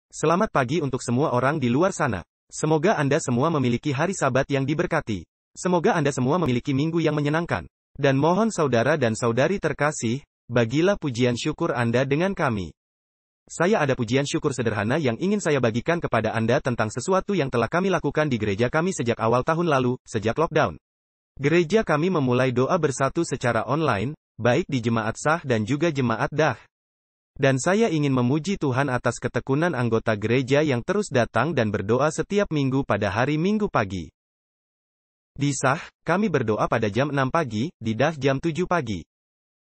Selamat pagi untuk semua orang di luar sana. Semoga Anda semua memiliki hari Sabat yang diberkati. Semoga Anda semua memiliki minggu yang menyenangkan. Dan mohon saudara dan saudari terkasih, bagilah pujian syukur Anda dengan kami. Saya ada pujian syukur sederhana yang ingin saya bagikan kepada Anda tentang sesuatu yang telah kami lakukan di gereja kami sejak awal tahun lalu, sejak lockdown. Gereja kami memulai doa bersatu secara online, baik di jemaat sah dan juga jemaat dah. Dan saya ingin memuji Tuhan atas ketekunan anggota gereja yang terus datang dan berdoa setiap minggu pada hari Minggu pagi. Di sah, kami berdoa pada jam 6 pagi, di dah jam 7 pagi.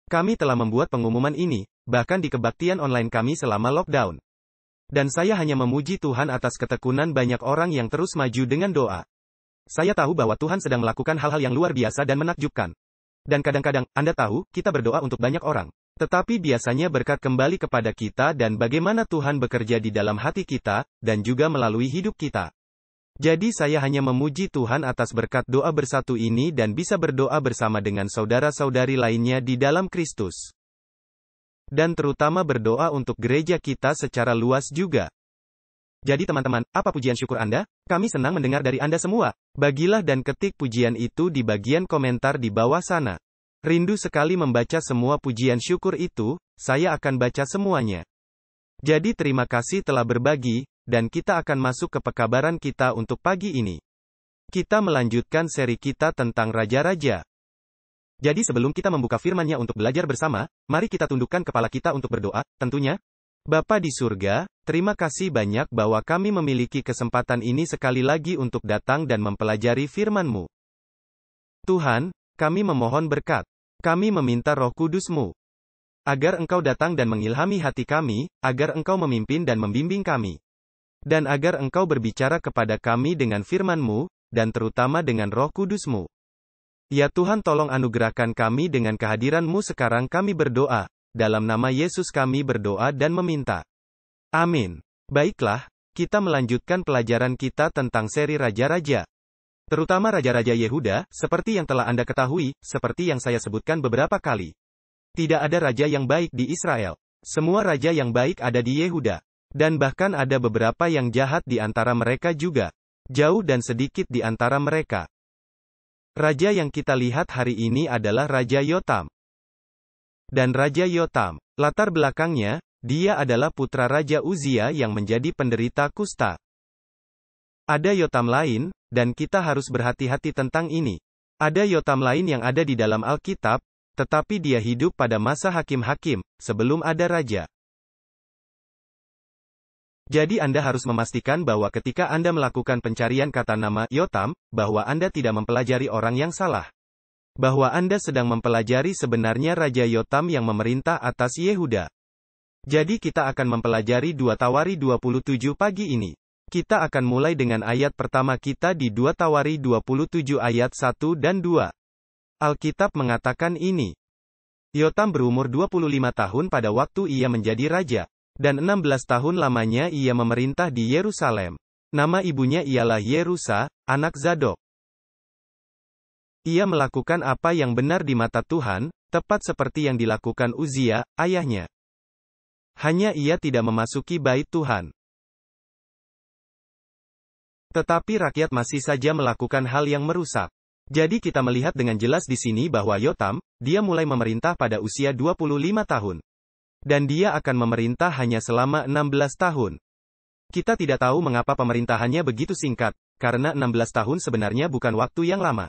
Kami telah membuat pengumuman ini, bahkan di kebaktian online kami selama lockdown. Dan saya hanya memuji Tuhan atas ketekunan banyak orang yang terus maju dengan doa. Saya tahu bahwa Tuhan sedang melakukan hal-hal yang luar biasa dan menakjubkan. Dan kadang-kadang, Anda tahu, kita berdoa untuk banyak orang. Tetapi biasanya berkat kembali kepada kita dan bagaimana Tuhan bekerja di dalam hati kita, dan juga melalui hidup kita. Jadi saya hanya memuji Tuhan atas berkat doa bersatu ini dan bisa berdoa bersama dengan saudara-saudari lainnya di dalam Kristus. Dan terutama berdoa untuk gereja kita secara luas juga. Jadi teman-teman, apa pujian syukur Anda? Kami senang mendengar dari Anda semua. Bagilah dan ketik pujian itu di bagian komentar di bawah sana. Rindu sekali membaca semua pujian syukur itu, saya akan baca semuanya. Jadi terima kasih telah berbagi, dan kita akan masuk ke pekabaran kita untuk pagi ini. Kita melanjutkan seri kita tentang Raja-Raja. Jadi sebelum kita membuka firman-Nya untuk belajar bersama, mari kita tundukkan kepala kita untuk berdoa, tentunya. Bapa di surga, terima kasih banyak bahwa kami memiliki kesempatan ini sekali lagi untuk datang dan mempelajari firman-Mu. Tuhan, kami memohon berkat. Kami meminta Roh Kudus-Mu, agar Engkau datang dan mengilhami hati kami, agar Engkau memimpin dan membimbing kami. Dan agar Engkau berbicara kepada kami dengan firman-Mu, dan terutama dengan Roh Kudus-Mu. Ya Tuhan tolong anugerahkan kami dengan kehadiran-Mu sekarang kami berdoa, dalam nama Yesus kami berdoa dan meminta. Amin. Baiklah, kita melanjutkan pelajaran kita tentang seri Raja-Raja. Terutama Raja-Raja Yehuda, seperti yang telah Anda ketahui, seperti yang saya sebutkan beberapa kali. Tidak ada raja yang baik di Israel. Semua raja yang baik ada di Yehuda. Dan bahkan ada beberapa yang jahat di antara mereka juga. Jauh dan sedikit di antara mereka. Raja yang kita lihat hari ini adalah Raja Yotam. Dan Raja Yotam, latar belakangnya, dia adalah putra Raja Uzia yang menjadi penderita kusta. Ada Yotam lain, dan kita harus berhati-hati tentang ini. Ada Yotam lain yang ada di dalam Alkitab, tetapi dia hidup pada masa hakim-hakim, sebelum ada raja. Jadi Anda harus memastikan bahwa ketika Anda melakukan pencarian kata nama Yotam, bahwa Anda tidak mempelajari orang yang salah. Bahwa Anda sedang mempelajari sebenarnya Raja Yotam yang memerintah atas Yehuda. Jadi kita akan mempelajari 2 Tawari 27 pagi ini. Kita akan mulai dengan ayat pertama kita di 2 Tawari 27 ayat 1 dan 2. Alkitab mengatakan ini. Yotam berumur 25 tahun pada waktu ia menjadi raja. Dan 16 tahun lamanya ia memerintah di Yerusalem. Nama ibunya ialah Yerusa, anak Zadok. Ia melakukan apa yang benar di mata Tuhan, tepat seperti yang dilakukan Uzia, ayahnya. Hanya ia tidak memasuki bait Tuhan. Tetapi rakyat masih saja melakukan hal yang merusak. Jadi kita melihat dengan jelas di sini bahwa Yotam, dia mulai memerintah pada usia 25 tahun. Dan dia akan memerintah hanya selama 16 tahun. Kita tidak tahu mengapa pemerintahannya begitu singkat, karena 16 tahun sebenarnya bukan waktu yang lama.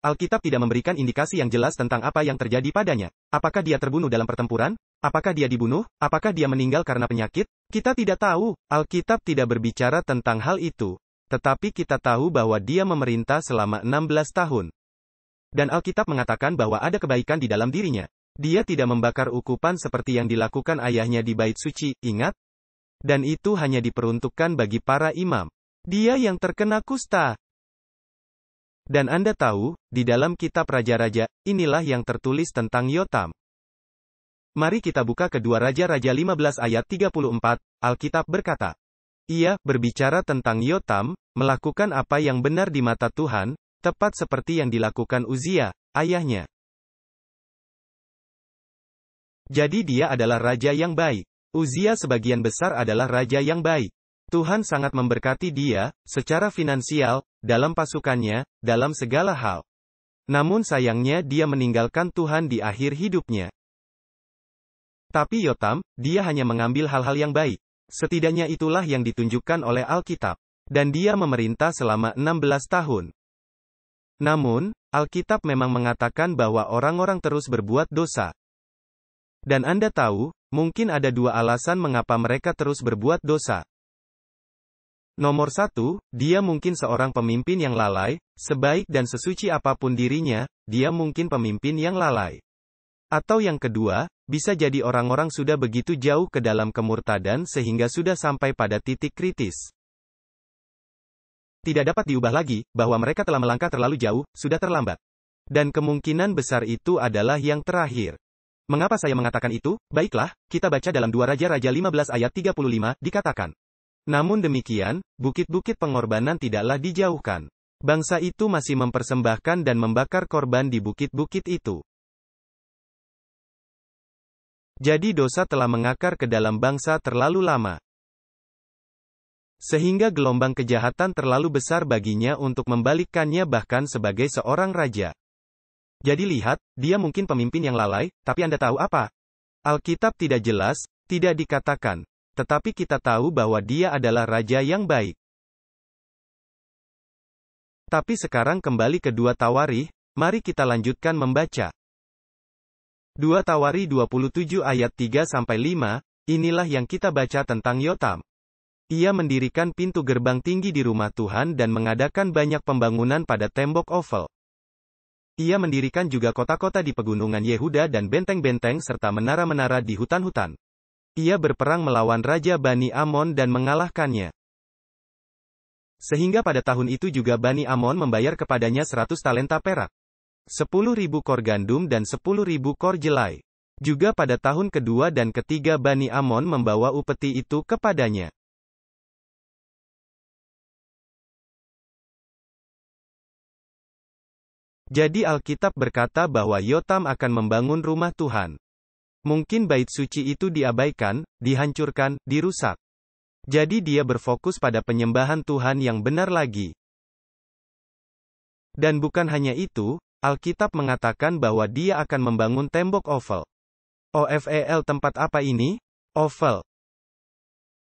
Alkitab tidak memberikan indikasi yang jelas tentang apa yang terjadi padanya. Apakah dia terbunuh dalam pertempuran? Apakah dia dibunuh? Apakah dia meninggal karena penyakit? Kita tidak tahu. Alkitab tidak berbicara tentang hal itu. Tetapi kita tahu bahwa dia memerintah selama 16 tahun. Dan Alkitab mengatakan bahwa ada kebaikan di dalam dirinya. Dia tidak membakar ukupan seperti yang dilakukan ayahnya di bait suci, ingat? Dan itu hanya diperuntukkan bagi para imam. Dia yang terkena kusta. Dan Anda tahu, di dalam kitab Raja-Raja, inilah yang tertulis tentang Yotam. Mari kita buka kedua Raja-Raja 15 ayat 34, Alkitab berkata. Ia berbicara tentang Yotam, melakukan apa yang benar di mata Tuhan, tepat seperti yang dilakukan Uzia, ayahnya. Jadi dia adalah raja yang baik. Uzia sebagian besar adalah raja yang baik. Tuhan sangat memberkati dia, secara finansial, dalam pasukannya, dalam segala hal. Namun sayangnya dia meninggalkan Tuhan di akhir hidupnya. Tapi Yotam, dia hanya mengambil hal-hal yang baik. Setidaknya itulah yang ditunjukkan oleh Alkitab. Dan dia memerintah selama 16 tahun. Namun, Alkitab memang mengatakan bahwa orang-orang terus berbuat dosa. Dan Anda tahu, mungkin ada dua alasan mengapa mereka terus berbuat dosa. Nomor satu, dia mungkin seorang pemimpin yang lalai, sebaik dan sesuci apapun dirinya, dia mungkin pemimpin yang lalai. Atau yang kedua, bisa jadi orang-orang sudah begitu jauh ke dalam kemurtadan sehingga sudah sampai pada titik kritis. Tidak dapat diubah lagi, bahwa mereka telah melangkah terlalu jauh, sudah terlambat. Dan kemungkinan besar itu adalah yang terakhir. Mengapa saya mengatakan itu? Baiklah, kita baca dalam 2 Raja-Raja 15 ayat 35, dikatakan. Namun demikian, bukit-bukit pengorbanan tidaklah dijauhkan. Bangsa itu masih mempersembahkan dan membakar korban di bukit-bukit itu. Jadi dosa telah mengakar ke dalam bangsa terlalu lama. Sehingga gelombang kejahatan terlalu besar baginya untuk membalikkannya bahkan sebagai seorang raja. Jadi lihat, dia mungkin pemimpin yang lalai, tapi Anda tahu apa? Alkitab tidak jelas, tidak dikatakan. Tetapi kita tahu bahwa dia adalah raja yang baik. Tapi sekarang kembali ke 2 Tawarikh, mari kita lanjutkan membaca. 2 Tawarikh 27 ayat 3-5, inilah yang kita baca tentang Yotam. Ia mendirikan pintu gerbang tinggi di rumah Tuhan dan mengadakan banyak pembangunan pada tembok Ofel. Ia mendirikan juga kota-kota di pegunungan Yehuda dan benteng-benteng serta menara-menara di hutan-hutan. Ia berperang melawan Raja Bani Amon dan mengalahkannya. Sehingga pada tahun itu juga Bani Amon membayar kepadanya 100 talenta perak, 10.000 kor gandum dan 10.000 kor jelai. Juga pada tahun kedua dan ketiga Bani Amon membawa upeti itu kepadanya. Jadi Alkitab berkata bahwa Yotam akan membangun rumah Tuhan. Mungkin bait suci itu diabaikan, dihancurkan, dirusak. Jadi dia berfokus pada penyembahan Tuhan yang benar lagi. Dan bukan hanya itu, Alkitab mengatakan bahwa dia akan membangun tembok Ofel. OFEL tempat apa ini? Ofel.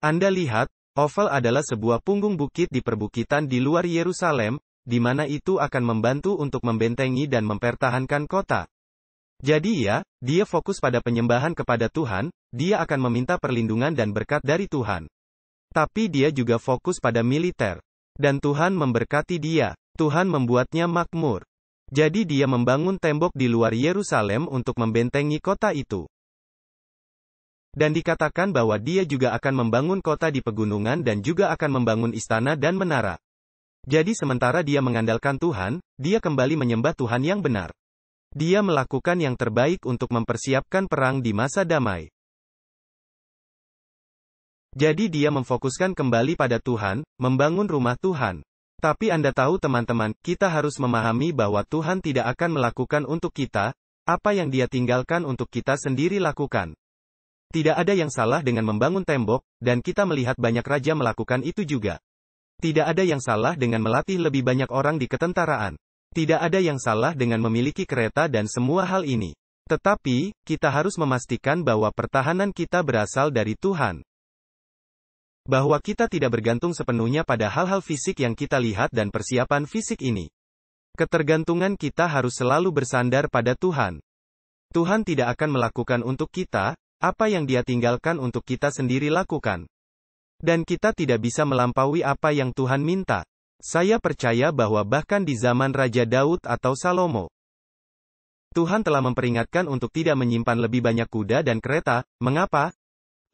Anda lihat, Ofel adalah sebuah punggung bukit di perbukitan di luar Yerusalem, di mana itu akan membantu untuk membentengi dan mempertahankan kota. Jadi dia fokus pada penyembahan kepada Tuhan, dia akan meminta perlindungan dan berkat dari Tuhan. Tapi dia juga fokus pada militer. Dan Tuhan memberkati dia. Tuhan membuatnya makmur. Jadi dia membangun tembok di luar Yerusalem untuk membentengi kota itu. Dan dikatakan bahwa dia juga akan membangun kota di pegunungan dan juga akan membangun istana dan menara. Jadi sementara dia mengandalkan Tuhan, dia kembali menyembah Tuhan yang benar. Dia melakukan yang terbaik untuk mempersiapkan perang di masa damai. Jadi dia memfokuskan kembali pada Tuhan, membangun rumah Tuhan. Tapi Anda tahu teman-teman, kita harus memahami bahwa Tuhan tidak akan melakukan untuk kita, apa yang dia tinggalkan untuk kita sendiri lakukan. Tidak ada yang salah dengan membangun tembok, dan kita melihat banyak raja melakukan itu juga. Tidak ada yang salah dengan melatih lebih banyak orang di ketentaraan. Tidak ada yang salah dengan memiliki kereta dan semua hal ini. Tetapi, kita harus memastikan bahwa pertahanan kita berasal dari Tuhan. Bahwa kita tidak bergantung sepenuhnya pada hal-hal fisik yang kita lihat dan persiapan fisik ini. Ketergantungan kita harus selalu bersandar pada Tuhan. Tuhan tidak akan melakukan untuk kita, apa yang Dia tinggalkan untuk kita sendiri lakukan. Dan kita tidak bisa melampaui apa yang Tuhan minta. Saya percaya bahwa bahkan di zaman Raja Daud atau Salomo, Tuhan telah memperingatkan untuk tidak menyimpan lebih banyak kuda dan kereta. Mengapa?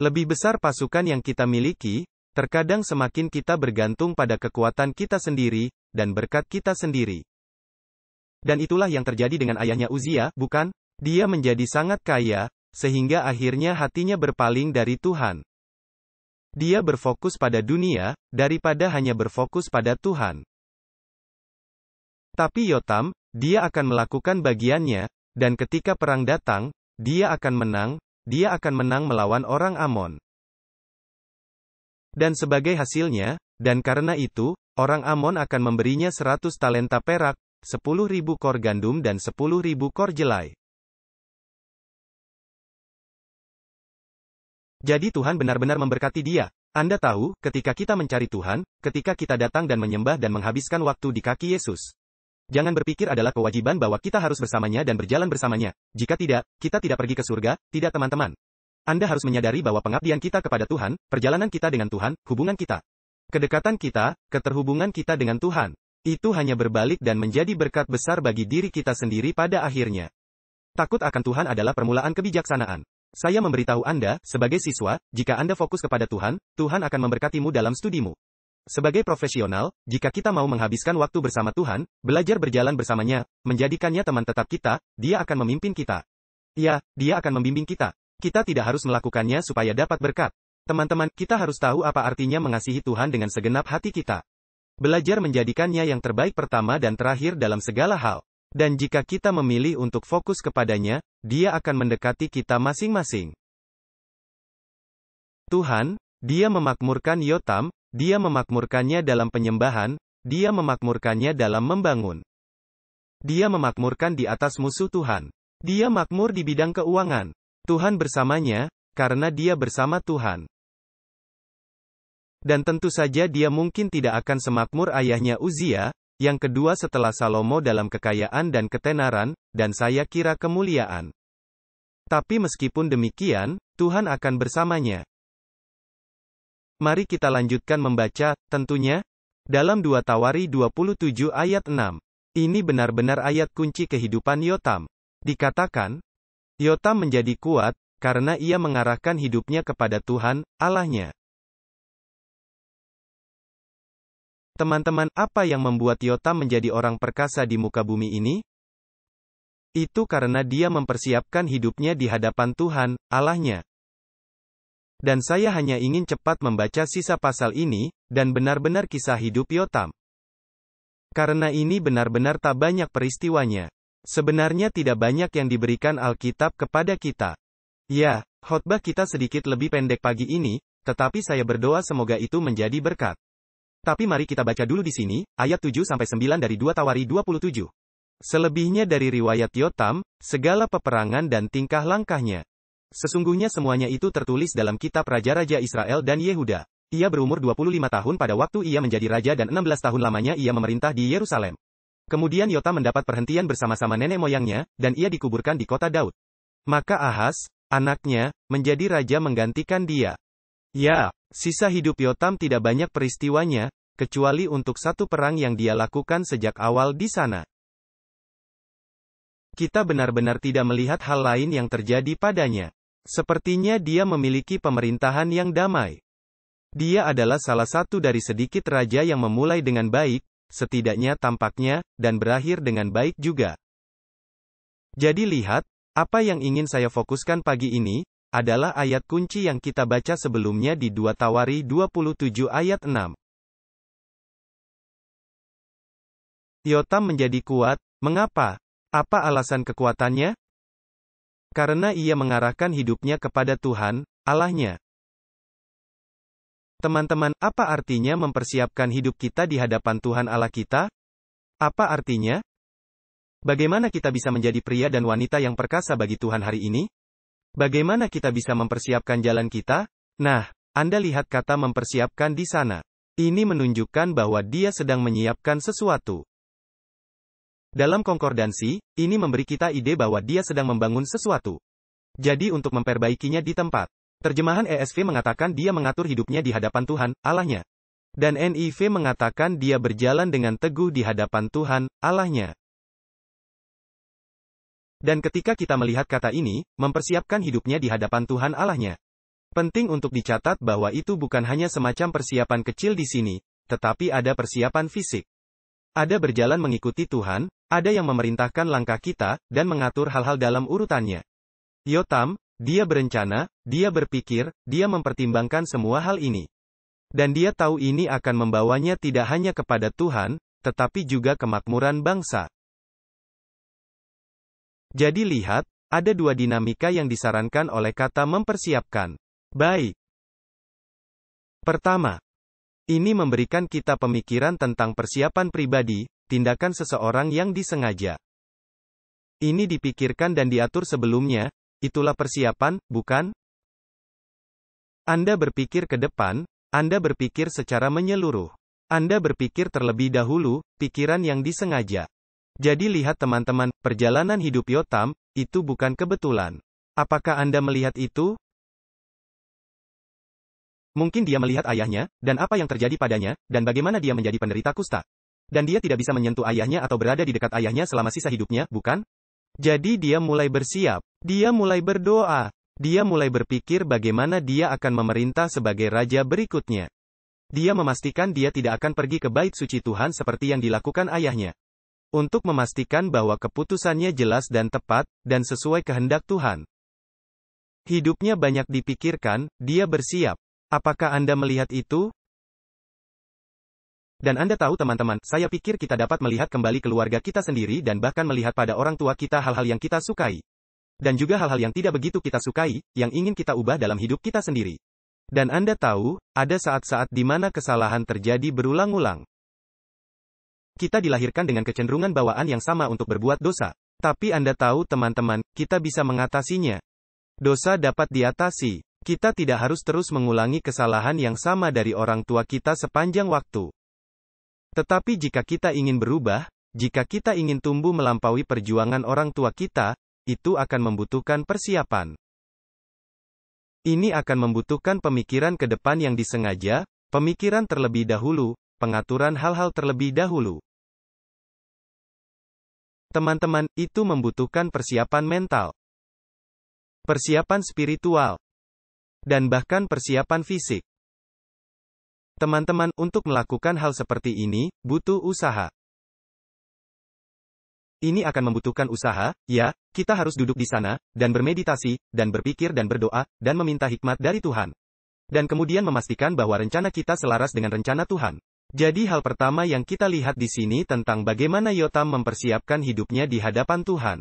Lebih besar pasukan yang kita miliki, terkadang semakin kita bergantung pada kekuatan kita sendiri, dan berkat kita sendiri. Dan itulah yang terjadi dengan ayahnya Uzia, bukan? Dia menjadi sangat kaya, sehingga akhirnya hatinya berpaling dari Tuhan. Dia berfokus pada dunia, daripada hanya berfokus pada Tuhan. Tapi Yotam, dia akan melakukan bagiannya, dan ketika perang datang, dia akan menang melawan orang Amon. Dan sebagai hasilnya, dan karena itu, orang Amon akan memberinya 100 talenta perak, 10.000 kor gandum dan 10.000 kor jelai. Jadi Tuhan benar-benar memberkati dia. Anda tahu, ketika kita mencari Tuhan, ketika kita datang dan menyembah dan menghabiskan waktu di kaki Yesus. Jangan berpikir adalah kewajiban bahwa kita harus bersamanya dan berjalan bersamanya. Jika tidak, kita tidak pergi ke surga, tidak teman-teman. Anda harus menyadari bahwa pengabdian kita kepada Tuhan, perjalanan kita dengan Tuhan, hubungan kita, kedekatan kita, keterhubungan kita dengan Tuhan, itu hanya berbalik dan menjadi berkat besar bagi diri kita sendiri pada akhirnya. Takut akan Tuhan adalah permulaan kebijaksanaan. Saya memberitahu Anda, sebagai siswa, jika Anda fokus kepada Tuhan, Tuhan akan memberkatimu dalam studimu. Sebagai profesional, jika kita mau menghabiskan waktu bersama Tuhan, belajar berjalan bersamanya, menjadikannya teman tetap kita, Dia akan memimpin kita. Ya, Dia akan membimbing kita. Kita tidak harus melakukannya supaya dapat berkat. Teman-teman, kita harus tahu apa artinya mengasihi Tuhan dengan segenap hati kita. Belajar menjadikannya yang terbaik pertama dan terakhir dalam segala hal. Dan jika kita memilih untuk fokus kepadanya, Dia akan mendekati kita masing-masing. Tuhan, Dia memakmurkan Yotam, Dia memakmurkannya dalam penyembahan, Dia memakmurkannya dalam membangun. Dia memakmurkan di atas musuh Tuhan. Dia makmur di bidang keuangan. Tuhan bersamanya, karena dia bersama Tuhan. Dan tentu saja dia mungkin tidak akan semakmur ayahnya Uzia, yang kedua setelah Salomo dalam kekayaan dan ketenaran, dan saya kira kemuliaan. Tapi meskipun demikian, Tuhan akan bersamanya. Mari kita lanjutkan membaca, tentunya, dalam 2 Tawari 27 ayat 6. Ini benar-benar ayat kunci kehidupan Yotam. Dikatakan, Yotam menjadi kuat, karena ia mengarahkan hidupnya kepada Tuhan, Allahnya. Teman-teman, apa yang membuat Yotam menjadi orang perkasa di muka bumi ini? Itu karena dia mempersiapkan hidupnya di hadapan Tuhan, Allahnya. Dan saya hanya ingin cepat membaca sisa pasal ini, dan benar-benar kisah hidup Yotam. Karena ini benar-benar tak banyak peristiwanya. Sebenarnya tidak banyak yang diberikan Alkitab kepada kita. Ya, khotbah kita sedikit lebih pendek pagi ini, tetapi saya berdoa semoga itu menjadi berkat. Tapi mari kita baca dulu di sini, ayat 7-9 dari 2 Tawari 27. Selebihnya dari riwayat Yotam, segala peperangan dan tingkah langkahnya. Sesungguhnya semuanya itu tertulis dalam kitab Raja-Raja Israel dan Yehuda. Ia berumur 25 tahun pada waktu ia menjadi raja dan 16 tahun lamanya ia memerintah di Yerusalem. Kemudian Yotam mendapat perhentian bersama-sama nenek moyangnya, dan ia dikuburkan di kota Daud. Maka Ahaz, anaknya, menjadi raja menggantikan dia. Ya, sisa hidup Yotam tidak banyak peristiwanya, kecuali untuk satu perang yang dia lakukan sejak awal di sana. Kita benar-benar tidak melihat hal lain yang terjadi padanya. Sepertinya dia memiliki pemerintahan yang damai. Dia adalah salah satu dari sedikit raja yang memulai dengan baik, setidaknya tampaknya, dan berakhir dengan baik juga. Jadi lihat, apa yang ingin saya fokuskan pagi ini, adalah ayat kunci yang kita baca sebelumnya di 2 Tawari 27 ayat 6. Yotam menjadi kuat, mengapa? Apa alasan kekuatannya? Karena ia mengarahkan hidupnya kepada Tuhan, Allahnya. Teman-teman, apa artinya mempersiapkan hidup kita di hadapan Tuhan Allah kita? Apa artinya? Bagaimana kita bisa menjadi pria dan wanita yang perkasa bagi Tuhan hari ini? Bagaimana kita bisa mempersiapkan jalan kita? Nah, Anda lihat kata mempersiapkan di sana. Ini menunjukkan bahwa dia sedang menyiapkan sesuatu. Dalam konkordansi, ini memberi kita ide bahwa dia sedang membangun sesuatu. Jadi untuk memperbaikinya di tempat. Terjemahan ESV mengatakan dia mengatur hidupnya di hadapan Tuhan, Allahnya. Dan NIV mengatakan dia berjalan dengan teguh di hadapan Tuhan, Allahnya. Dan ketika kita melihat kata ini, mempersiapkan hidupnya di hadapan Tuhan Allahnya. Penting untuk dicatat bahwa itu bukan hanya semacam persiapan kecil di sini, tetapi ada persiapan fisik. Ada berjalan mengikuti Tuhan, ada yang memerintahkan langkah kita, dan mengatur hal-hal dalam urutannya. Yotam, dia berencana, dia berpikir, dia mempertimbangkan semua hal ini. Dan dia tahu ini akan membawanya tidak hanya kepada Tuhan, tetapi juga kemakmuran bangsa. Jadi lihat, ada dua dinamika yang disarankan oleh kata mempersiapkan. Baik. Pertama, ini memberikan kita pemikiran tentang persiapan pribadi, tindakan seseorang yang disengaja. Ini dipikirkan dan diatur sebelumnya, itulah persiapan, bukan? Anda berpikir ke depan, Anda berpikir secara menyeluruh. Anda berpikir terlebih dahulu, pikiran yang disengaja. Jadi lihat teman-teman, perjalanan hidup Yotam, itu bukan kebetulan. Apakah Anda melihat itu? Mungkin dia melihat ayahnya, dan apa yang terjadi padanya, dan bagaimana dia menjadi penderita kusta. Dan dia tidak bisa menyentuh ayahnya atau berada di dekat ayahnya selama sisa hidupnya, bukan? Jadi dia mulai bersiap. Dia mulai berdoa. Dia mulai berpikir bagaimana dia akan memerintah sebagai raja berikutnya. Dia memastikan dia tidak akan pergi ke bait suci Tuhan seperti yang dilakukan ayahnya. Untuk memastikan bahwa keputusannya jelas dan tepat, dan sesuai kehendak Tuhan. Hidupnya banyak dipikirkan, dia bersiap. Apakah Anda melihat itu? Dan Anda tahu teman-teman, saya pikir kita dapat melihat kembali keluarga kita sendiri dan bahkan melihat pada orang tua kita hal-hal yang kita sukai. Dan juga hal-hal yang tidak begitu kita sukai, yang ingin kita ubah dalam hidup kita sendiri. Dan Anda tahu, ada saat-saat di mana kesalahan terjadi berulang-ulang. Kita dilahirkan dengan kecenderungan bawaan yang sama untuk berbuat dosa. Tapi Anda tahu teman-teman, kita bisa mengatasinya. Dosa dapat diatasi. Kita tidak harus terus mengulangi kesalahan yang sama dari orang tua kita sepanjang waktu. Tetapi jika kita ingin berubah, jika kita ingin tumbuh melampaui perjuangan orang tua kita, itu akan membutuhkan persiapan. Ini akan membutuhkan pemikiran ke depan yang disengaja, pemikiran terlebih dahulu, pengaturan hal-hal terlebih dahulu. Teman-teman, itu membutuhkan persiapan mental, persiapan spiritual, dan bahkan persiapan fisik. Teman-teman, untuk melakukan hal seperti ini, butuh usaha. Ini akan membutuhkan usaha, ya, kita harus duduk di sana, dan bermeditasi, dan berpikir dan berdoa, dan meminta hikmat dari Tuhan. Dan kemudian memastikan bahwa rencana kita selaras dengan rencana Tuhan. Jadi hal pertama yang kita lihat di sini tentang bagaimana Yotam mempersiapkan hidupnya di hadapan Tuhan.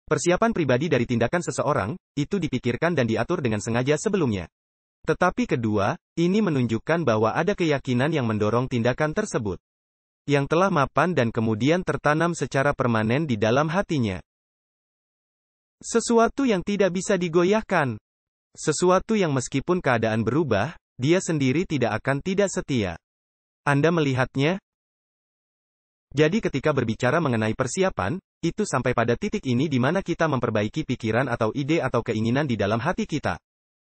Persiapan pribadi dari tindakan seseorang, itu dipikirkan dan diatur dengan sengaja sebelumnya. Tetapi kedua, ini menunjukkan bahwa ada keyakinan yang mendorong tindakan tersebut. Yang telah mapan dan kemudian tertanam secara permanen di dalam hatinya. Sesuatu yang tidak bisa digoyahkan. Sesuatu yang meskipun keadaan berubah, dia sendiri tidak akan tidak setia. Anda melihatnya? Jadi ketika berbicara mengenai persiapan, itu sampai pada titik ini di mana kita memperbaiki pikiran atau ide atau keinginan di dalam hati kita.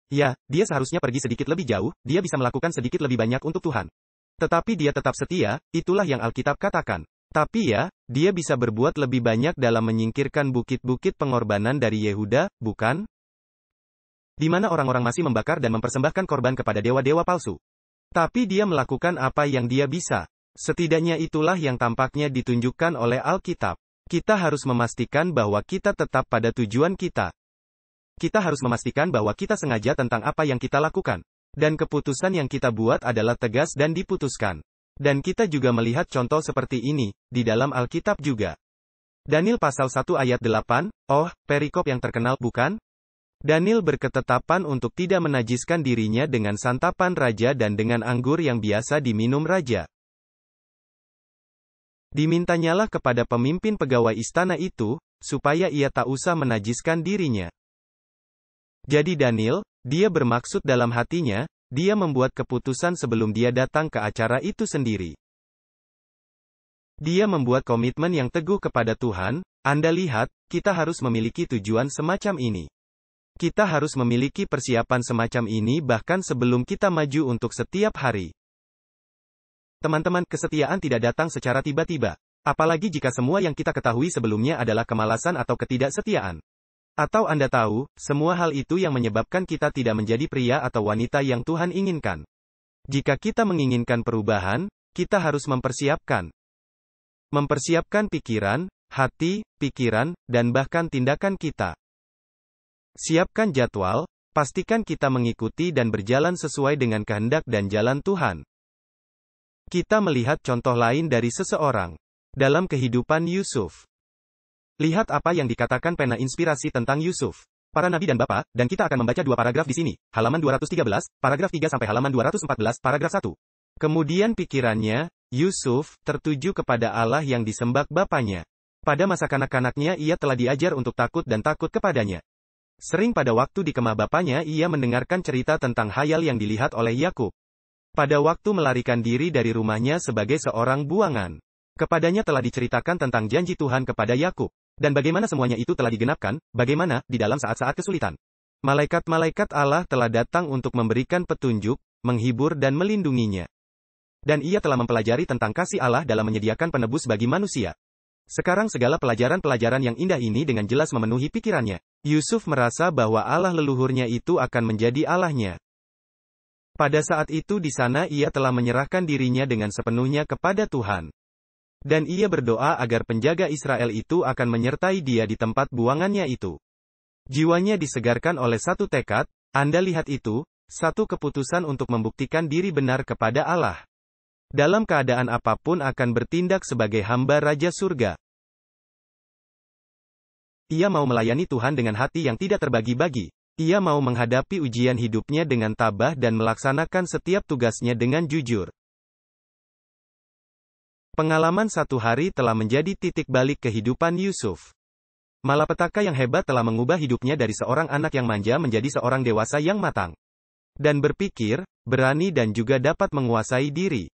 Ya, dia seharusnya pergi sedikit lebih jauh, dia bisa melakukan sedikit lebih banyak untuk Tuhan. Tetapi dia tetap setia, itulah yang Alkitab katakan. Tapi ya, dia bisa berbuat lebih banyak dalam menyingkirkan bukit-bukit pengorbanan dari Yehuda, bukan? Di mana orang-orang masih membakar dan mempersembahkan korban kepada dewa-dewa palsu. Tapi dia melakukan apa yang dia bisa. Setidaknya itulah yang tampaknya ditunjukkan oleh Alkitab. Kita harus memastikan bahwa kita tetap pada tujuan kita. Kita harus memastikan bahwa kita sengaja tentang apa yang kita lakukan. Dan keputusan yang kita buat adalah tegas dan diputuskan. Dan kita juga melihat contoh seperti ini, di dalam Alkitab juga. Daniel pasal 1 ayat 8, perikop yang terkenal bukan? Daniel berketetapan untuk tidak menajiskan dirinya dengan santapan raja dan dengan anggur yang biasa diminum raja. Dimintanyalah kepada pemimpin pegawai istana itu, supaya ia tak usah menajiskan dirinya. Jadi Daniel, dia bermaksud dalam hatinya, dia membuat keputusan sebelum dia datang ke acara itu sendiri. Dia membuat komitmen yang teguh kepada Tuhan. Anda lihat, kita harus memiliki tujuan semacam ini. Kita harus memiliki persiapan semacam ini bahkan sebelum kita maju untuk setiap hari. Teman-teman, kesetiaan tidak datang secara tiba-tiba. Apalagi jika semua yang kita ketahui sebelumnya adalah kemalasan atau ketidaksetiaan. Atau Anda tahu, semua hal itu yang menyebabkan kita tidak menjadi pria atau wanita yang Tuhan inginkan. Jika kita menginginkan perubahan, kita harus mempersiapkan. Mempersiapkan pikiran, hati, pikiran, dan bahkan tindakan kita. Siapkan jadwal, pastikan kita mengikuti dan berjalan sesuai dengan kehendak dan jalan Tuhan. Kita melihat contoh lain dari seseorang. Dalam kehidupan Yusuf. Lihat apa yang dikatakan pena inspirasi tentang Yusuf. Para nabi dan bapa, dan kita akan membaca dua paragraf di sini, halaman 213, paragraf 3 sampai halaman 214, paragraf 1. Kemudian pikirannya, Yusuf, tertuju kepada Allah yang disembah bapaknya. Pada masa kanak-kanaknya ia telah diajar untuk takut dan takut kepadanya. Sering pada waktu di kemah bapaknya ia mendengarkan cerita tentang khayal yang dilihat oleh Yakub. Pada waktu melarikan diri dari rumahnya sebagai seorang buangan. Kepadanya telah diceritakan tentang janji Tuhan kepada Yakub. Dan bagaimana semuanya itu telah digenapkan, bagaimana, di dalam saat-saat kesulitan. Malaikat-malaikat Allah telah datang untuk memberikan petunjuk, menghibur dan melindunginya. Dan ia telah mempelajari tentang kasih Allah dalam menyediakan penebus bagi manusia. Sekarang segala pelajaran-pelajaran yang indah ini dengan jelas memenuhi pikirannya. Yusuf merasa bahwa Allah leluhurnya itu akan menjadi Allahnya. Pada saat itu di sana ia telah menyerahkan dirinya dengan sepenuhnya kepada Tuhan. Dan ia berdoa agar penjaga Israel itu akan menyertai dia di tempat buangannya itu. Jiwanya disegarkan oleh satu tekad, Anda lihat itu, satu keputusan untuk membuktikan diri benar kepada Allah. Dalam keadaan apapun akan bertindak sebagai hamba Raja Surga. Ia mau melayani Tuhan dengan hati yang tidak terbagi-bagi. Ia mau menghadapi ujian hidupnya dengan tabah dan melaksanakan setiap tugasnya dengan jujur. Pengalaman satu hari telah menjadi titik balik kehidupan Yusuf. Malapetaka yang hebat telah mengubah hidupnya dari seorang anak yang manja menjadi seorang dewasa yang matang. Dan berpikir, berani dan juga dapat menguasai diri.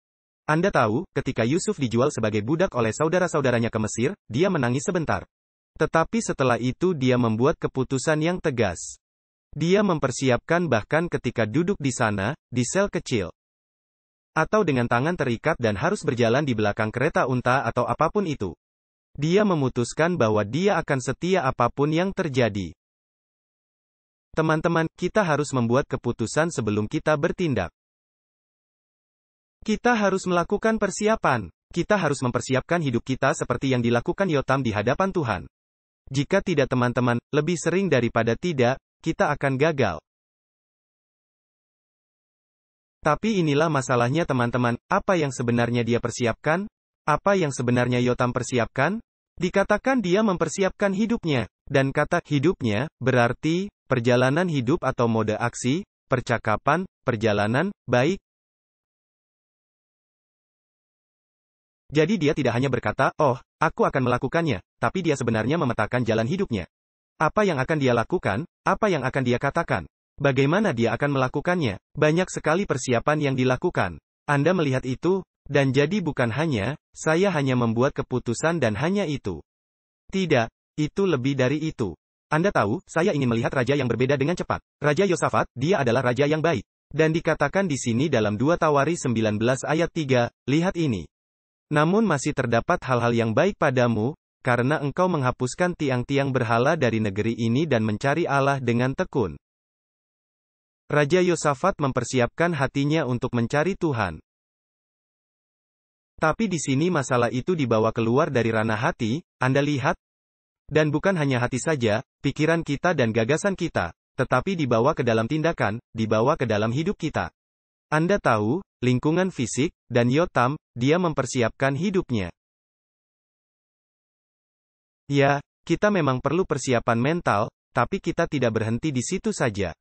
Anda tahu, ketika Yusuf dijual sebagai budak oleh saudara-saudaranya ke Mesir, dia menangis sebentar. Tetapi setelah itu dia membuat keputusan yang tegas. Dia mempersiapkan bahkan ketika duduk di sana, di sel kecil. Atau dengan tangan terikat dan harus berjalan di belakang kereta unta atau apapun itu. Dia memutuskan bahwa dia akan setia apapun yang terjadi. Teman-teman, kita harus membuat keputusan sebelum kita bertindak. Kita harus melakukan persiapan. Kita harus mempersiapkan hidup kita seperti yang dilakukan Yotam di hadapan Tuhan. Jika tidak teman-teman, lebih sering daripada tidak, kita akan gagal. Tapi inilah masalahnya teman-teman, apa yang sebenarnya dia persiapkan? Apa yang sebenarnya Yotam persiapkan? Dikatakan dia mempersiapkan hidupnya. Dan kata hidupnya, berarti, perjalanan hidup atau mode aksi, percakapan, perjalanan, baik. Jadi dia tidak hanya berkata, oh, aku akan melakukannya, tapi dia sebenarnya memetakan jalan hidupnya. Apa yang akan dia lakukan? Apa yang akan dia katakan? Bagaimana dia akan melakukannya? Banyak sekali persiapan yang dilakukan. Anda melihat itu, dan jadi bukan hanya, saya hanya membuat keputusan dan hanya itu. Tidak, itu lebih dari itu. Anda tahu, saya ingin melihat raja yang berbeda dengan cepat. Raja Yosafat, dia adalah raja yang baik. Dan dikatakan di sini dalam 2 Tawaris 19 ayat 3, lihat ini. Namun masih terdapat hal-hal yang baik padamu, karena engkau menghapuskan tiang-tiang berhala dari negeri ini dan mencari Allah dengan tekun. Raja Yosafat mempersiapkan hatinya untuk mencari Tuhan. Tapi di sini masalah itu dibawa keluar dari ranah hati, Anda lihat? Dan bukan hanya hati saja, pikiran kita dan gagasan kita, tetapi dibawa ke dalam tindakan, dibawa ke dalam hidup kita. Anda tahu, lingkungan fisik, dan Yotam, dia mempersiapkan hidupnya. Ya, kita memang perlu persiapan mental, tapi kita tidak berhenti di situ saja.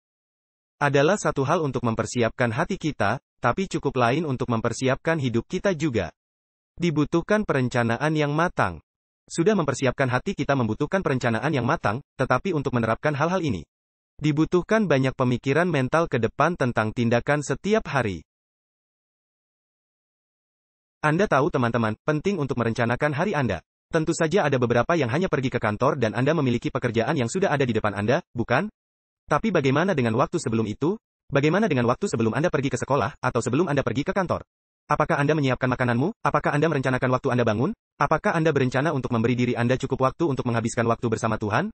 Adalah satu hal untuk mempersiapkan hati kita, tapi cukup lain untuk mempersiapkan hidup kita juga. Dibutuhkan perencanaan yang matang. Sudah mempersiapkan hati kita membutuhkan perencanaan yang matang, tetapi untuk menerapkan hal-hal ini, dibutuhkan banyak pemikiran mental ke depan tentang tindakan setiap hari. Anda tahu teman-teman, penting untuk merencanakan hari Anda. Tentu saja ada beberapa yang hanya pergi ke kantor dan Anda memiliki pekerjaan yang sudah ada di depan Anda, bukan? Tapi bagaimana dengan waktu sebelum itu? Bagaimana dengan waktu sebelum Anda pergi ke sekolah, atau sebelum Anda pergi ke kantor? Apakah Anda menyiapkan makananmu? Apakah Anda merencanakan waktu Anda bangun? Apakah Anda berencana untuk memberi diri Anda cukup waktu untuk menghabiskan waktu bersama Tuhan?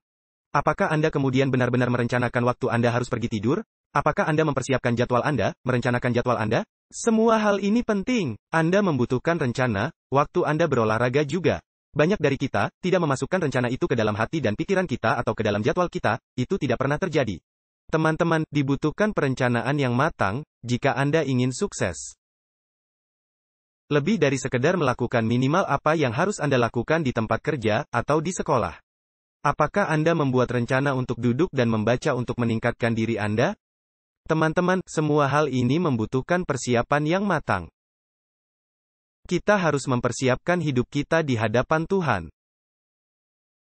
Apakah Anda kemudian benar-benar merencanakan waktu Anda harus pergi tidur? Apakah Anda mempersiapkan jadwal Anda, merencanakan jadwal Anda? Semua hal ini penting. Anda membutuhkan rencana, waktu Anda berolahraga juga. Banyak dari kita, tidak memasukkan rencana itu ke dalam hati dan pikiran kita atau ke dalam jadwal kita, itu tidak pernah terjadi. Teman-teman, dibutuhkan perencanaan yang matang, jika Anda ingin sukses. Lebih dari sekedar melakukan minimal apa yang harus Anda lakukan di tempat kerja, atau di sekolah. Apakah Anda membuat rencana untuk duduk dan membaca untuk meningkatkan diri Anda? Teman-teman, semua hal ini membutuhkan persiapan yang matang. Kita harus mempersiapkan hidup kita di hadapan Tuhan.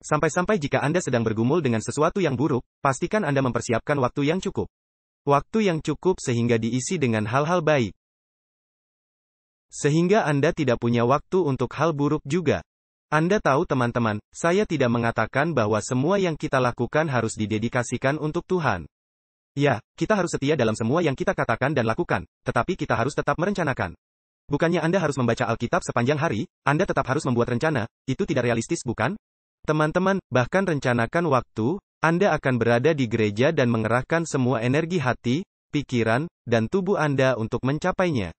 Sampai-sampai jika Anda sedang bergumul dengan sesuatu yang buruk, pastikan Anda mempersiapkan waktu yang cukup. Waktu yang cukup sehingga diisi dengan hal-hal baik. Sehingga Anda tidak punya waktu untuk hal buruk juga. Anda tahu teman-teman, saya tidak mengatakan bahwa semua yang kita lakukan harus didedikasikan untuk Tuhan. Ya, kita harus setia dalam semua yang kita katakan dan lakukan, tetapi kita harus tetap merencanakan. Bukannya Anda harus membaca Alkitab sepanjang hari, Anda tetap harus membuat rencana, itu tidak realistis bukan? Teman-teman, bahkan rencanakan waktu, Anda akan berada di gereja dan mengerahkan semua energi hati, pikiran, dan tubuh Anda untuk mencapainya.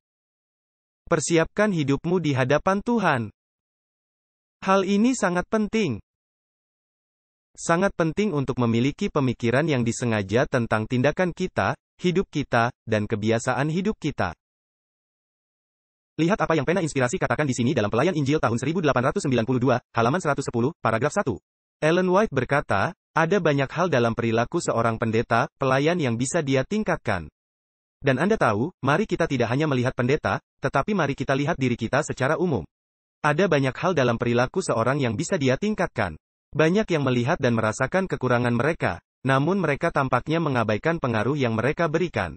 Persiapkan hidupmu di hadapan Tuhan. Hal ini sangat penting. Sangat penting untuk memiliki pemikiran yang disengaja tentang tindakan kita, hidup kita, dan kebiasaan hidup kita. Lihat apa yang pena inspirasi katakan di sini dalam Pelayan Injil tahun 1892, halaman 110, paragraf 1. Ellen White berkata, ada banyak hal dalam perilaku seorang pendeta, pelayan yang bisa dia tingkatkan. Dan Anda tahu, mari kita tidak hanya melihat pendeta, tetapi mari kita lihat diri kita secara umum. Ada banyak hal dalam perilaku seorang yang bisa dia tingkatkan. Banyak yang melihat dan merasakan kekurangan mereka, namun mereka tampaknya mengabaikan pengaruh yang mereka berikan.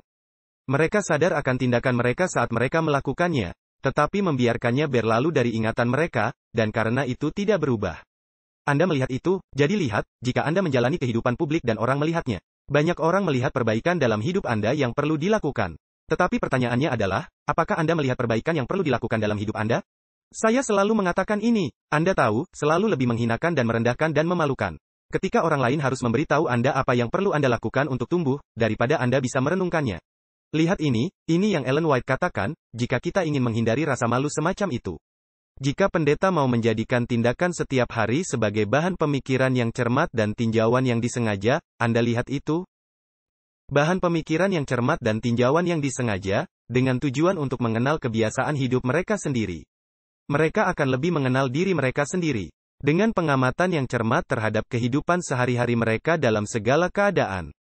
Mereka sadar akan tindakan mereka saat mereka melakukannya, tetapi membiarkannya berlalu dari ingatan mereka, dan karena itu tidak berubah. Anda melihat itu, jadi lihat, jika Anda menjalani kehidupan publik dan orang melihatnya. Banyak orang melihat perbaikan dalam hidup Anda yang perlu dilakukan. Tetapi pertanyaannya adalah, apakah Anda melihat perbaikan yang perlu dilakukan dalam hidup Anda? Saya selalu mengatakan ini, Anda tahu, selalu lebih menghinakan dan merendahkan dan memalukan. Ketika orang lain harus memberitahu Anda apa yang perlu Anda lakukan untuk tumbuh, daripada Anda bisa merenungkannya. Lihat ini yang Ellen White katakan, jika kita ingin menghindari rasa malu semacam itu. Jika pendeta mau menjadikan tindakan setiap hari sebagai bahan pemikiran yang cermat dan tinjauan yang disengaja, Anda lihat itu? Bahan pemikiran yang cermat dan tinjauan yang disengaja, dengan tujuan untuk mengenal kebiasaan hidup mereka sendiri. Mereka akan lebih mengenal diri mereka sendiri. Dengan pengamatan yang cermat terhadap kehidupan sehari-hari mereka dalam segala keadaan.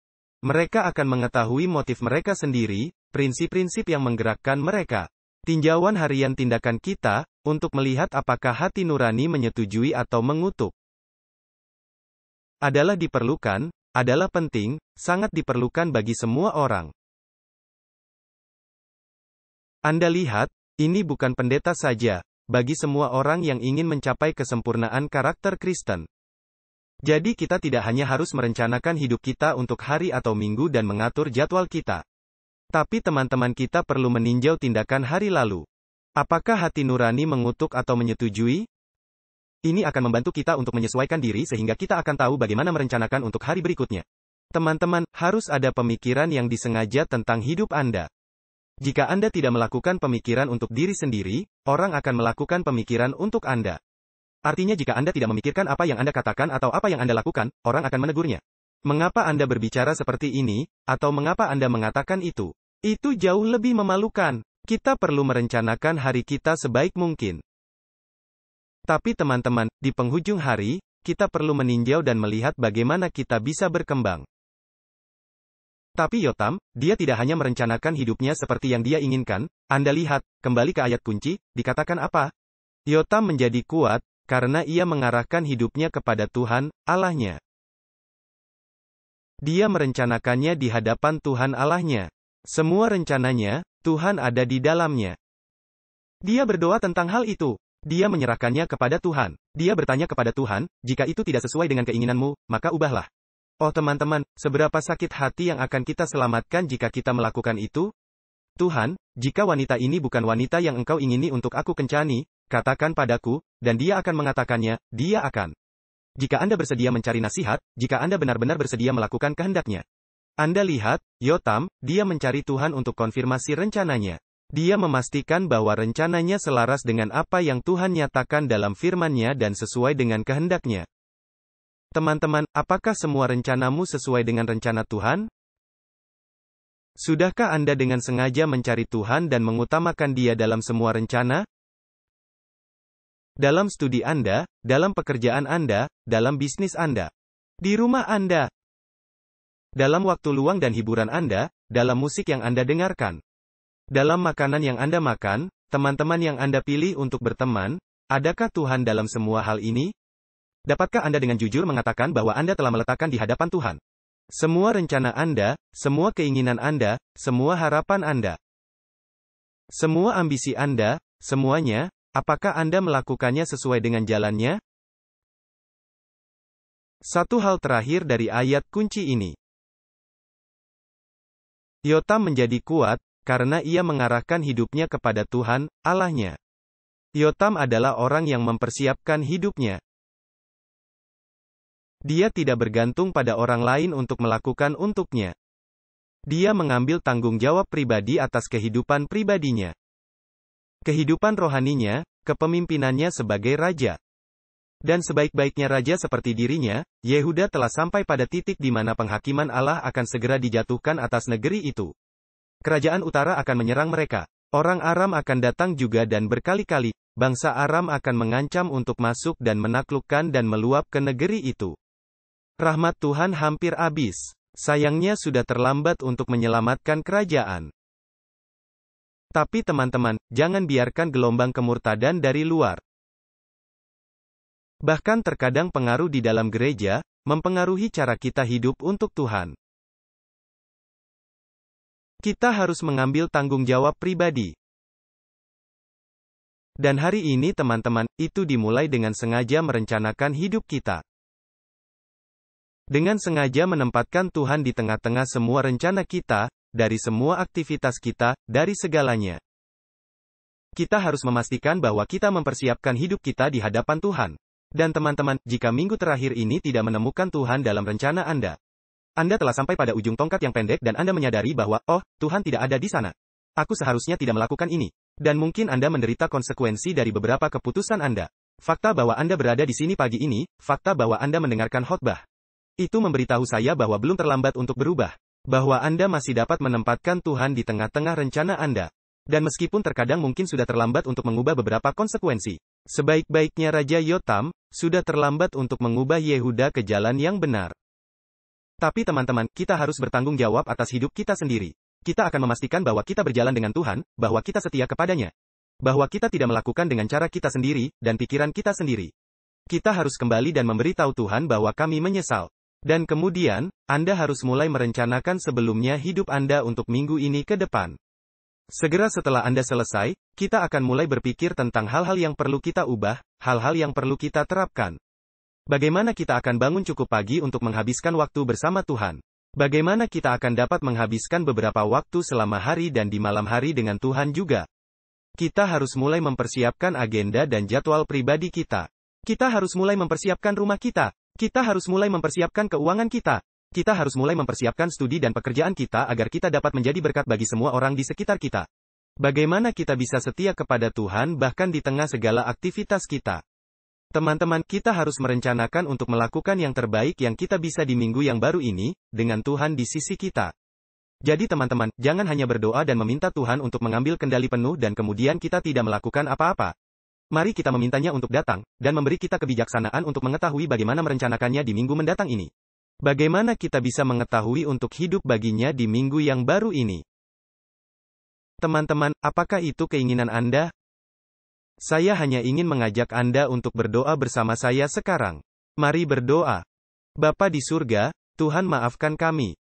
Mereka akan mengetahui motif mereka sendiri, prinsip-prinsip yang menggerakkan mereka. Tinjauan harian tindakan kita, untuk melihat apakah hati nurani menyetujui atau mengutuk. Adalah diperlukan, adalah penting, sangat diperlukan bagi semua orang. Anda lihat, ini bukan pendeta saja, bagi semua orang yang ingin mencapai kesempurnaan karakter Kristen. Jadi kita tidak hanya harus merencanakan hidup kita untuk hari atau minggu dan mengatur jadwal kita. Tapi teman-teman kita perlu meninjau tindakan hari lalu. Apakah hati nurani mengutuk atau menyetujui? Ini akan membantu kita untuk menyesuaikan diri sehingga kita akan tahu bagaimana merencanakan untuk hari berikutnya. Teman-teman, harus ada pemikiran yang disengaja tentang hidup Anda. Jika Anda tidak melakukan pemikiran untuk diri sendiri, orang akan melakukan pemikiran untuk Anda. Artinya jika Anda tidak memikirkan apa yang Anda katakan atau apa yang Anda lakukan, orang akan menegurnya. Mengapa Anda berbicara seperti ini, atau mengapa Anda mengatakan itu? Itu jauh lebih memalukan. Kita perlu merencanakan hari kita sebaik mungkin. Tapi teman-teman, di penghujung hari, kita perlu meninjau dan melihat bagaimana kita bisa berkembang. Tapi Yotam, dia tidak hanya merencanakan hidupnya seperti yang dia inginkan. Anda lihat, kembali ke ayat kunci, dikatakan apa? Yotam menjadi kuat, karena ia mengarahkan hidupnya kepada Tuhan, Allahnya. Dia merencanakannya di hadapan Tuhan Allahnya. Semua rencananya, Tuhan ada di dalamnya. Dia berdoa tentang hal itu. Dia menyerahkannya kepada Tuhan. Dia bertanya kepada Tuhan, jika itu tidak sesuai dengan keinginanmu, maka ubahlah. Oh teman-teman, seberapa sakit hati yang akan kita selamatkan jika kita melakukan itu? Tuhan, jika wanita ini bukan wanita yang engkau ingini untuk aku kencani, katakan padaku, dan dia akan mengatakannya, dia akan. Jika Anda bersedia mencari nasihat, jika Anda benar-benar bersedia melakukan kehendaknya. Anda lihat, Yotam, dia mencari Tuhan untuk konfirmasi rencananya. Dia memastikan bahwa rencananya selaras dengan apa yang Tuhan nyatakan dalam firman-Nya dan sesuai dengan kehendaknya. Teman-teman, apakah semua rencanamu sesuai dengan rencana Tuhan? Sudahkah Anda dengan sengaja mencari Tuhan dan mengutamakan Dia dalam semua rencana? dalam studi Anda, dalam pekerjaan Anda, dalam bisnis Anda, di rumah Anda, dalam waktu luang dan hiburan Anda, dalam musik yang Anda dengarkan, dalam makanan yang Anda makan, teman-teman yang Anda pilih untuk berteman. Adakah Tuhan dalam semua hal ini? Dapatkah Anda dengan jujur mengatakan bahwa Anda telah meletakkan di hadapan Tuhan semua rencana Anda, semua keinginan Anda, semua harapan Anda, semua ambisi Anda, semuanya? Apakah Anda melakukannya sesuai dengan jalannya? Satu hal terakhir dari ayat kunci ini. Yotam menjadi kuat, karena ia mengarahkan hidupnya kepada Tuhan, Allahnya. Yotam adalah orang yang mempersiapkan hidupnya. Dia tidak bergantung pada orang lain untuk melakukan untuknya. Dia mengambil tanggung jawab pribadi atas kehidupan pribadinya, kehidupan rohaninya, kepemimpinannya sebagai raja. Dan sebaik-baiknya raja seperti dirinya, Yehuda telah sampai pada titik di mana penghakiman Allah akan segera dijatuhkan atas negeri itu. Kerajaan utara akan menyerang mereka. Orang Aram akan datang juga dan berkali-kali, bangsa Aram akan mengancam untuk masuk dan menaklukkan dan meluap ke negeri itu. Rahmat Tuhan hampir habis. Sayangnya sudah terlambat untuk menyelamatkan kerajaan. Tapi teman-teman, jangan biarkan gelombang kemurtadan dari luar. Bahkan terkadang pengaruh di dalam gereja, mempengaruhi cara kita hidup untuk Tuhan. Kita harus mengambil tanggung jawab pribadi. Dan hari ini teman-teman, itu dimulai dengan sengaja merencanakan hidup kita. Dengan sengaja menempatkan Tuhan di tengah-tengah semua rencana kita, dari semua aktivitas kita, dari segalanya. Kita harus memastikan bahwa kita mempersiapkan hidup kita di hadapan Tuhan. Dan teman-teman, jika minggu terakhir ini tidak menemukan Tuhan dalam rencana Anda telah sampai pada ujung tongkat yang pendek dan Anda menyadari bahwa, oh, Tuhan tidak ada di sana. Aku seharusnya tidak melakukan ini. Dan mungkin Anda menderita konsekuensi dari beberapa keputusan Anda. Fakta bahwa Anda berada di sini pagi ini, fakta bahwa Anda mendengarkan khotbah, itu memberitahu saya bahwa belum terlambat untuk berubah. Bahwa Anda masih dapat menempatkan Tuhan di tengah-tengah rencana Anda. Dan meskipun terkadang mungkin sudah terlambat untuk mengubah beberapa konsekuensi, sebaik-baiknya Raja Yotam, sudah terlambat untuk mengubah Yehuda ke jalan yang benar. Tapi teman-teman, kita harus bertanggung jawab atas hidup kita sendiri. Kita akan memastikan bahwa kita berjalan dengan Tuhan, bahwa kita setia kepadanya. Bahwa kita tidak melakukan dengan cara kita sendiri, dan pikiran kita sendiri. Kita harus kembali dan memberitahu Tuhan bahwa kami menyesal. Dan kemudian, Anda harus mulai merencanakan sebelumnya hidup Anda untuk minggu ini ke depan. Segera setelah Anda selesai, kita akan mulai berpikir tentang hal-hal yang perlu kita ubah, hal-hal yang perlu kita terapkan. Bagaimana kita akan bangun cukup pagi untuk menghabiskan waktu bersama Tuhan? Bagaimana kita akan dapat menghabiskan beberapa waktu selama hari dan di malam hari dengan Tuhan juga? Kita harus mulai mempersiapkan agenda dan jadwal pribadi kita. Kita harus mulai mempersiapkan rumah kita. Kita harus mulai mempersiapkan keuangan kita. Kita harus mulai mempersiapkan studi dan pekerjaan kita agar kita dapat menjadi berkat bagi semua orang di sekitar kita. Bagaimana kita bisa setia kepada Tuhan bahkan di tengah segala aktivitas kita? Teman-teman, kita harus merencanakan untuk melakukan yang terbaik yang kita bisa di minggu yang baru ini, dengan Tuhan di sisi kita. Jadi teman-teman, jangan hanya berdoa dan meminta Tuhan untuk mengambil kendali penuh dan kemudian kita tidak melakukan apa-apa. Mari kita memintanya untuk datang, dan memberi kita kebijaksanaan untuk mengetahui bagaimana merencanakannya di minggu mendatang ini. Bagaimana kita bisa mengetahui untuk hidup baginya di minggu yang baru ini? Teman-teman, apakah itu keinginan Anda? Saya hanya ingin mengajak Anda untuk berdoa bersama saya sekarang. Mari berdoa. Bapa di surga, Tuhan maafkan kami.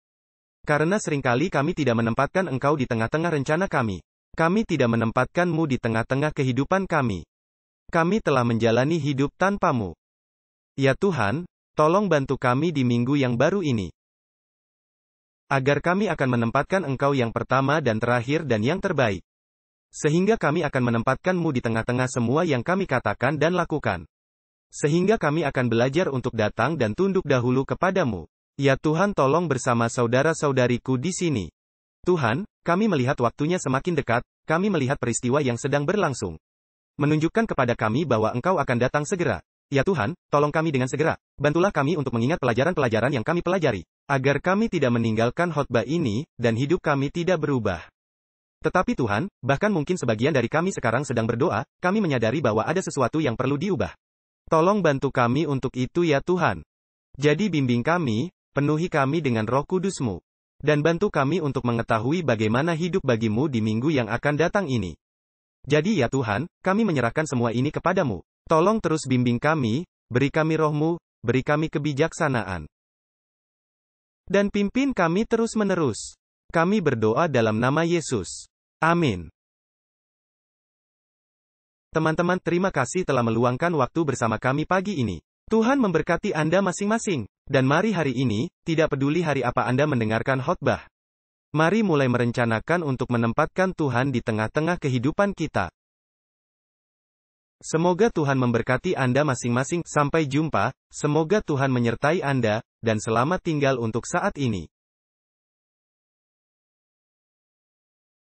Karena seringkali kami tidak menempatkan Engkau di tengah-tengah rencana kami. Kami tidak menempatkan-Mu di tengah-tengah kehidupan kami. Kami telah menjalani hidup tanpa-Mu. Ya Tuhan, tolong bantu kami di minggu yang baru ini. Agar kami akan menempatkan Engkau yang pertama dan terakhir dan yang terbaik. Sehingga kami akan menempatkan-Mu di tengah-tengah semua yang kami katakan dan lakukan. Sehingga kami akan belajar untuk datang dan tunduk dahulu kepadamu. Ya Tuhan, tolong bersama saudara-saudariku di sini. Tuhan, kami melihat waktunya semakin dekat, kami melihat peristiwa yang sedang berlangsung. Menunjukkan kepada kami bahwa Engkau akan datang segera. Ya Tuhan, tolong kami dengan segera. Bantulah kami untuk mengingat pelajaran-pelajaran yang kami pelajari. Agar kami tidak meninggalkan khotbah ini, dan hidup kami tidak berubah. Tetapi Tuhan, bahkan mungkin sebagian dari kami sekarang sedang berdoa, kami menyadari bahwa ada sesuatu yang perlu diubah. Tolong bantu kami untuk itu ya Tuhan. Jadi bimbing kami, penuhi kami dengan Roh Kudus-Mu. Dan bantu kami untuk mengetahui bagaimana hidup bagi-Mu di minggu yang akan datang ini. Jadi ya Tuhan, kami menyerahkan semua ini kepadamu. Tolong terus bimbing kami, beri kami Roh-Mu, beri kami kebijaksanaan. Dan pimpin kami terus-menerus. Kami berdoa dalam nama Yesus. Amin. Teman-teman, terima kasih telah meluangkan waktu bersama kami pagi ini. Tuhan memberkati Anda masing-masing. Dan mari hari ini, tidak peduli hari apa Anda mendengarkan khotbah. Mari mulai merencanakan untuk menempatkan Tuhan di tengah-tengah kehidupan kita. Semoga Tuhan memberkati Anda masing-masing. Sampai jumpa, semoga Tuhan menyertai Anda, dan selamat tinggal untuk saat ini.